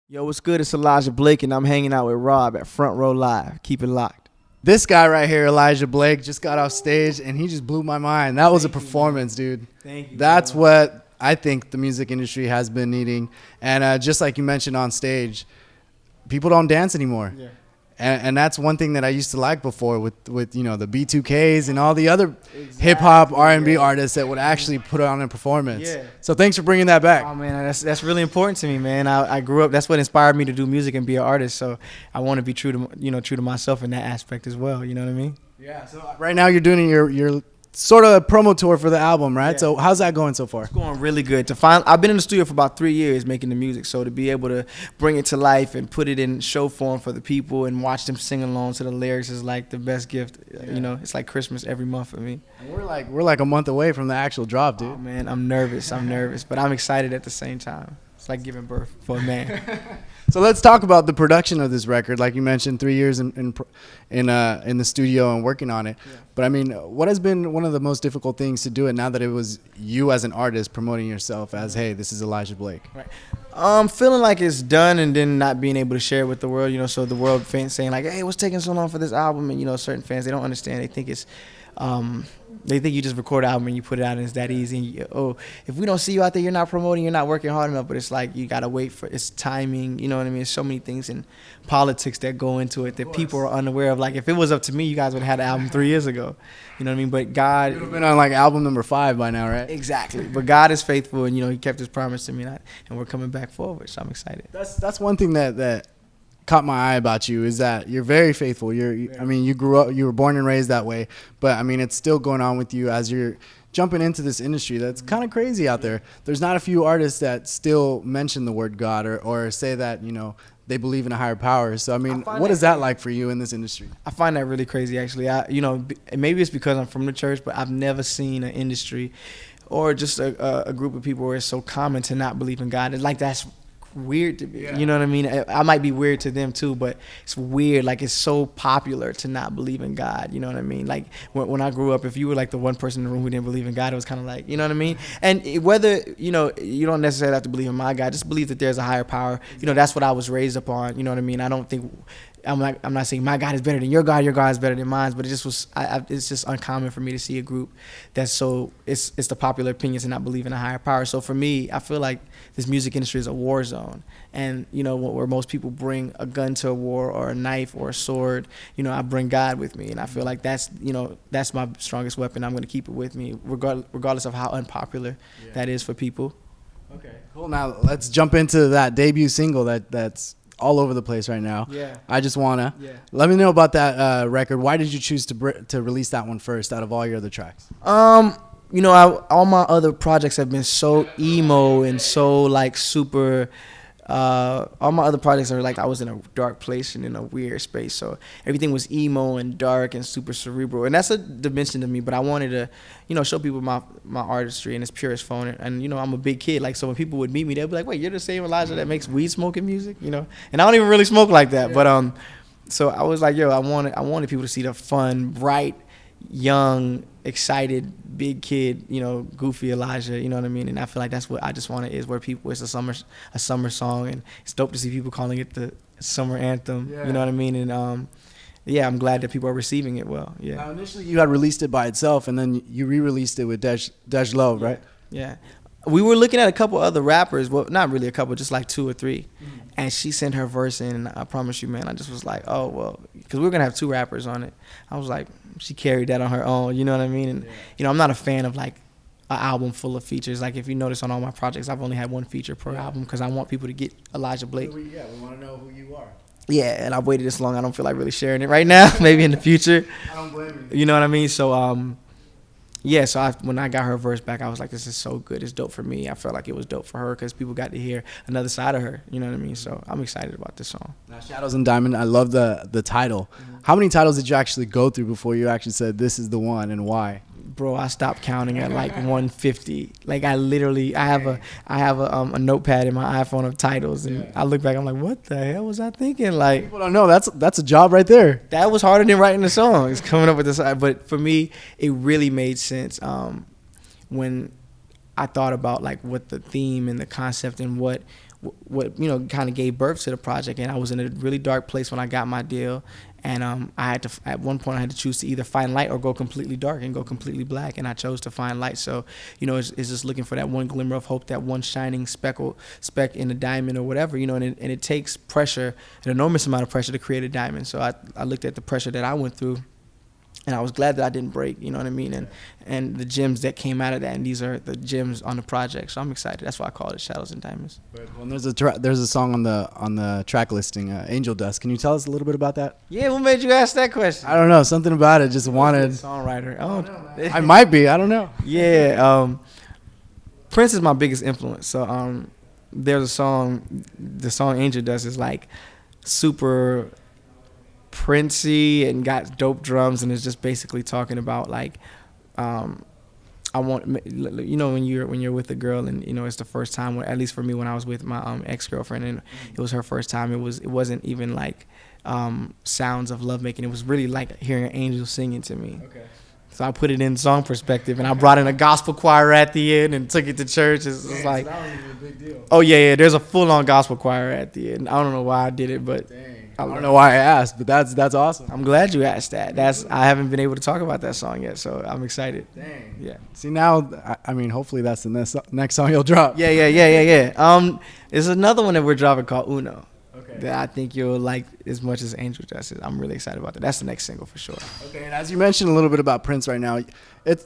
Yo, what's good? It's Elijah Blake, and I'm hanging out with Rob at Front Row Live. Keep it locked. This guy right here, Elijah Blake, just got off stage and he just blew my mind. That was a performance, dude. Thank you. That's what I think the music industry has been needing. And just like you mentioned on stage, people don't dance anymore. Yeah. And that's one thing that I used to like before with you know the B2Ks and all the other hip hop R&B artists that would actually put on a performance. Yeah. So thanks for bringing that back. Oh man, that's really important to me, man. I grew up. That's what inspired me to do music and be an artist. So I want to be true to myself in that aspect as well. You know what I mean? Yeah. So right now you're doing your sort of a promo tour for the album, right? Yeah. So how's that going so far? It's going really good. I've been in the studio for about 3 years making the music, so to be able to bring it to life and put it in show form for the people and watch them sing along to the lyrics is like the best gift. Yeah. You know, it's like Christmas every month for me. And we're like a month away from the actual drop, dude. Oh man, I'm nervous, but I'm excited at the same time. It's like giving birth for a man. So let's talk about the production of this record. Like you mentioned, 3 years in the studio and working on it. Yeah. But I mean, what has been one of the most difficult things to do it now that it was you as an artist promoting yourself as, hey, this is Elijah Blake? Right. Feeling like it's done and then not being able to share it with the world, so the world fans saying like, hey, what's taking so long for this album? And, certain fans, they don't understand. They think it's, they think you just record an album and you put it out and it's that easy. And if we don't see you out there, you're not promoting, you're not working hard enough. But it's like you got to wait for it's timing. You know what I mean? There's so many things in politics that go into it that people are unaware of. Like if it was up to me, you guys would have had the album 3 years ago. You know what I mean? But God, You'd have been on like album number 5 by now, right? Exactly. But God is faithful, and He kept His promise to me, and we're coming back forward. So I'm excited. That's one thing that caught my eye about you is that you're very faithful. I mean, you grew up, you were born and raised that way, but I mean, it's still going on with you as you're jumping into this industry that's kind of crazy out there. There's not a few artists that still mention the word God or say that, they believe in a higher power. So, I mean, what is that like for you in this industry? I find that really crazy, actually. Maybe it's because I'm from the church, but I've never seen an industry or just a group of people where it's so common to not believe in God. It's like that's weird to me. Yeah. You know what I mean? I might be weird to them too, but it's weird. Like it's so popular to not believe in God. You know what I mean? Like when I grew up, if you were like the one person in the room who didn't believe in God, it was kind of like, you know what I mean? And whether, you don't necessarily have to believe in my God, just believe that there's a higher power. That's what I was raised upon. You know what I mean? I don't think, I'm not saying my God is better than your God is better than mine, but it just was, it's just uncommon for me to see a group that's so, it's the popular opinions and not believe in a higher power. So for me, I feel like this music industry is a war zone. And, where most people bring a gun to a war or a knife or a sword, I bring God with me. And I feel like that's my strongest weapon. I'm going to keep it with me, regardless of how unpopular that is for people. Okay, cool. Now let's jump into that debut single that's all over the place right now. Yeah. I Just Wanna. Yeah. Let me know about that record. Why did you choose to release that one first out of all your other tracks? All my other projects have been so emo and so like super. All my other projects are like I was in a dark place and in a weird space, so everything was emo and dark and super cerebral, and that's a dimension to me. But I wanted to, show people my artistry in its purest form. And I'm a big kid, like so when people would meet me, they'd be like, "Wait, you're the same Elijah that makes weed smoking music?" And I don't even really smoke like that, but so I was like, yo, I wanted people to see the fun, bright, young, excited, big kid, goofy Elijah, you know what I mean? And I feel like that's what I Just Wanna is, where people, it's a summer song, and it's dope to see people calling it the summer anthem, you know what I mean? And I'm glad that people are receiving it well. Yeah. Now, initially you had released it by itself, and then you re-released it with Dej Low, right? Yeah. We were looking at a couple other rappers, well, not really a couple, just like 2 or 3. Mm-hmm. And she sent her verse in, and I promise you, man, I just was like, oh, well, because we were going to have 2 rappers on it. I was like, she carried that on her own, you know what I mean? And, I'm not a fan of, like, an album full of features. Like, if you notice on all my projects, I've only had 1 feature per album because I want people to get Elijah Blake. We want to know who you are. Yeah, and I've waited this long. I don't feel like really sharing it right now. Maybe in the future. I don't blame you. You know what I mean? So, so when I got her verse back, I was like, this is so good. It's dope for me. I felt like it was dope for her because people got to hear another side of her. You know what I mean? So I'm excited about this song. Now, Shadows and Diamond, I love the title. Mm-hmm. How many titles did you actually go through before you actually said this is the one, and why? Bro, I stopped counting at like 150. Like I have a notepad in my iPhone of titles, and I look back, I'm like, what the hell was I thinking? Like, people don't know that's a job right there. That was harder than writing the song. It's coming up with this, but for me, it really made sense when I thought about like what the theme and the concept and what what kind of gave birth to the project. And I was in a really dark place when I got my deal, and I had to, at one point I had to choose to either find light or go completely dark and go completely black, and I chose to find light. So it's just looking for that one glimmer of hope, that one shining speck in a diamond or whatever, and it takes pressure, an enormous amount of pressure to create a diamond. So I looked at the pressure that I went through, and I was glad that I didn't break, you know what I mean? And the gems that came out of that, and these are the gems on the project. So I'm excited. That's why I call it Shadows and Diamonds. Well, there's a song on the track listing, Angel Dust. Can you tell us a little bit about that? Yeah, what made you ask that question? I don't know. Something about it. Just wanted. Songwriter. I might be. I don't know. Yeah. Prince is my biggest influence. So there's a song, the song Angel Dust is like super Princey and got dope drums, and it's just basically talking about like I want, when you're with a girl and it's the first time, at least for me, when I was with my ex-girlfriend and it was her first time, it wasn't even like sounds of lovemaking. It was really like hearing an angel singing to me. Okay. So I put it in song perspective, and I brought in a gospel choir at the end and took it to church. It's like, so that was even a big deal. Oh yeah, there's a full-on gospel choir at the end. I don't know why I did it, but I don't know why I asked, but that's awesome. I'm glad you asked that. I haven't been able to talk about that song yet, so I'm excited. Dang. Yeah. See, now, I mean, hopefully that's the next song you'll drop. Yeah. There's another one that we're dropping called Uno. Okay. That I think you'll like as much as Angel Dust. I'm really excited about that. That's the next single for sure. Okay, and as you mentioned a little bit about Prince right now,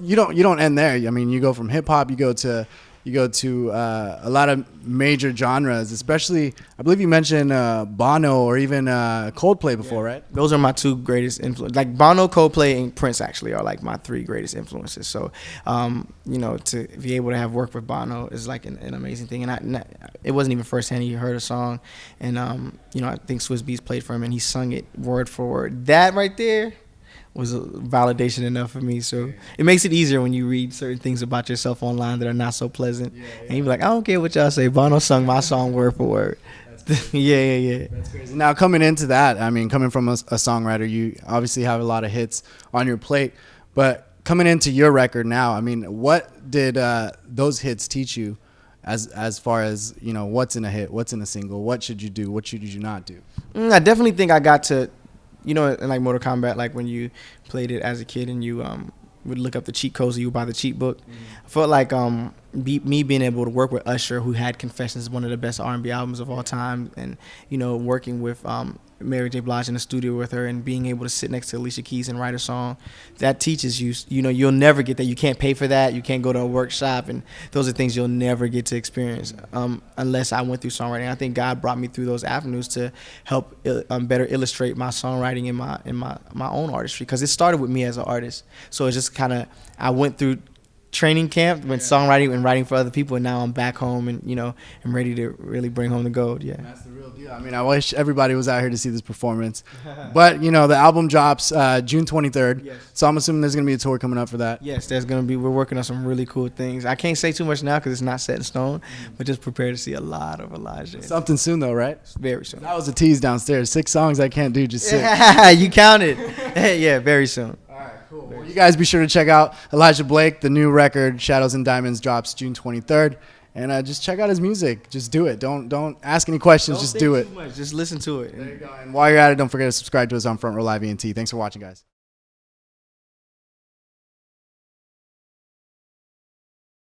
you don't end there. I mean, you go from hip hop, you go to a lot of major genres, especially I believe you mentioned Bono or even Coldplay before, right? Those are my two greatest influences. Like Bono, Coldplay, and Prince actually are like my three greatest influences. So, to be able to have worked with Bono is like an amazing thing. And it wasn't even firsthand. He heard a song, and I think Swizz Beatz played for him, and he sung it word for word. That right there was a validation enough for me. So it makes it easier when you read certain things about yourself online that are not so pleasant. And you be like, I don't care what y'all say. Bono sung my song word for word. Yeah. That's crazy. Now, coming into that, I mean, coming from a songwriter, you obviously have a lot of hits on your plate. But coming into your record now, I mean, what did those hits teach you as far as, what's in a hit, what's in a single, what should you do, what should you not do? I definitely think I got to, in like Mortal Kombat, like when you played it as a kid and you would look up the cheat codes or you would buy the cheat book. I felt like me being able to work with Usher, who had Confessions, one of the best R&B albums of all time, and working with Mary J. Blige in the studio with her and being able to sit next to Alicia Keys and write a song, that teaches you, you'll never get that. You can't pay for that. You can't go to a workshop, and those are things you'll never get to experience unless I went through songwriting. I think God brought me through those avenues to help better illustrate my songwriting in my own artistry, because it started with me as an artist. So it's just kind of, I went through training camp when songwriting and writing for other people, and now I'm back home and I'm ready to really bring home the gold. Yeah, that's the real deal. I mean, I wish everybody was out here to see this performance, but the album drops June 23rd. Yes. So I'm assuming there's gonna be a tour coming up for that. Yes, there's gonna be. We're working on some really cool things. I can't say too much now because it's not set in stone, but just prepare to see a lot of Elijah. Something soon though, right? Very soon. That was a tease downstairs. 6 songs I can't do, just sit. You counted. Yeah, very soon. Cool. Well, you guys be sure to check out Elijah Blake. The new record, Shadows and Diamonds, drops June 23rd. And just check out his music. Just do it. Don't ask any questions. Just do it. Too much. Just listen to it. There you go. And while you're at it, don't forget to subscribe to us on Front Row Live ENT. Thanks for watching, guys.